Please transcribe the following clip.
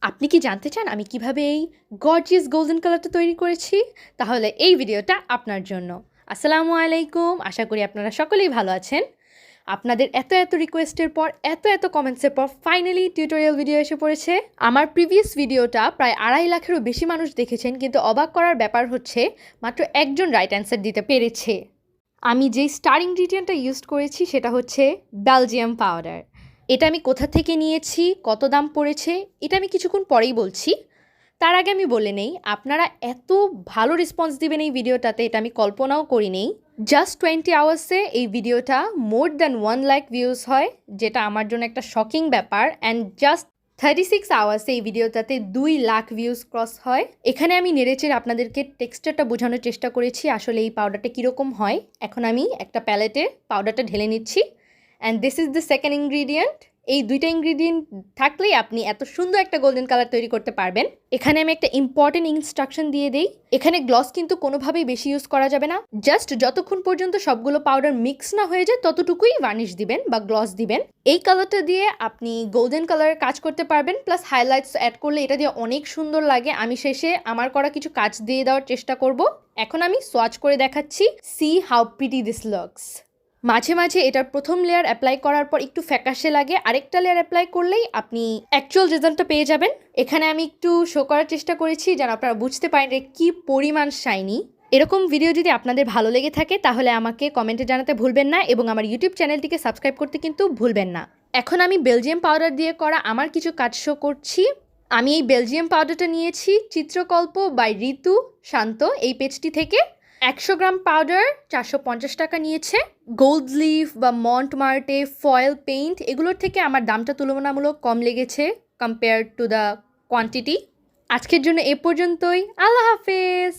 আপনি কি জানতে চান আমি কিভাবে এই গর্জিয়াস গোল্ডেন কালারটা তৈরি করেছি? তাহলে এই ভিডিওটা আপনার জন্য। আসসালামু আলাইকুম। আশা করি আপনারা সকলেই ভালো আছেন। আপনাদের এত রিকোয়েস্টের পর, এত কমেন্টসের পর ফাইনালি টিউটোরিয়াল ভিডিও এসে পড়েছে। আমার প্রিভিয়াস ভিডিওটা প্রায় 2.5 লাখেরও বেশি মানুষ দেখেছেন, কিন্তু অবাক করার ব্যাপার হচ্ছে মাত্র একজন রাইট অ্যান্সার দিতে পেরেছে। আমি যেই স্টার ইনগ্রিডিয়েন্টটা ইউজ করেছি সেটা হচ্ছে বেলজিয়াম পাউডার। এটা আমি কোথা থেকে নিয়েছি, কত দাম পড়েছে, এটা আমি কিছুক্ষণ পরেই বলছি। তার আগে আমি বলে নেই, আপনারা এত ভালো রেসপন্স দিবেন এই ভিডিওটাতে এটা আমি কল্পনাও করি নেই। জাস্ট 20 আওয়ার্সে এই ভিডিওটা মোর দ্যান 1 লাখ ভিউজ হয়, যেটা আমার জন্য একটা শকিং ব্যাপার। অ্যান্ড জাস্ট 36 আওয়ার্সে এই ভিডিওটাতে 2 লাখ ভিউজ ক্রস হয়। এখানে আমি নেড়েচেড়ে আপনাদেরকে টেক্সচারটা বোঝানোর চেষ্টা করেছি আসলে এই পাউডারটা কীরকম হয়। এখন আমি একটা প্যালেটে পাউডারটা ঢেলে নিচ্ছি। And this is the second ingredient. এই দুইটা ইনগ্রিডিয়েন্ট থাকলেই আপনি এত সুন্দর একটা গোল্ডেন কালার তৈরি করতে পারবেন। এখানে আমি একটা ইম্পর্টেন্ট ইনস্ট্রাকশন দিয়ে দিই। এখানে গ্লস কিন্তু কোনোভাবেই বেশি ইউজ করা যাবে না। জাস্ট যতক্ষণ পর্যন্ত সবগুলো পাউডার মিক্স না হয়ে যায় ততটুকুই ভার্নিশ দিবেন বা গ্লস দিবেন। এই কালারটা দিয়ে আপনি গোল্ডেন কালারের কাজ করতে পারবেন, প্লাস হাইলাইটস অ্যাড করলে এটা দিয়ে অনেক সুন্দর লাগে। আমি শেষে আমার করা কিছু কাজ দিয়ে দেওয়ার চেষ্টা করব। এখন আমি সোয়াচ করে দেখাচ্ছি। C how pretty this looks. মাঝে মাঝে এটার প্রথম লেয়ার অ্যাপ্লাই করার পর একটু ফ্যাকাশে লাগে, আরেকটা লেয়ার অ্যাপ্লাই করলেই আপনি অ্যাকচুয়াল রেজাল্টটা পেয়ে যাবেন। এখানে আমি একটু শো করার চেষ্টা করেছি যেন আপনারা বুঝতে পারেন যে কী পরিমাণ শাইনি। এরকম ভিডিও যদি আপনাদের ভালো লেগে থাকে তাহলে আমাকে কমেন্টে জানাতে ভুলবেন না, এবং আমার ইউটিউব চ্যানেলটিকে সাবস্ক্রাইব করতে কিন্তু ভুলবেন না। এখন আমি বেলজিয়াম পাউডার দিয়ে করা আমার কিছু কাজ শো করছি। আমি এই বেলজিয়াম পাউডারটা নিয়েছি চিত্রকল্প বাই ঋতু শান্ত এই পেজটি থেকে। 100 গ্রাম পাউডার 450 টাকা নিয়েছে। গোল্ড লিফ বা মন্টমার্টে ফয়েল পেইন্ট এগুলোর থেকে আমার দামটা তুলনামূলক কম লেগেছে কম্পেয়ার টু দ্য কোয়ান্টিটি। আজকের জন্য এ পর্যন্তই। আল্লাহ হাফেজ।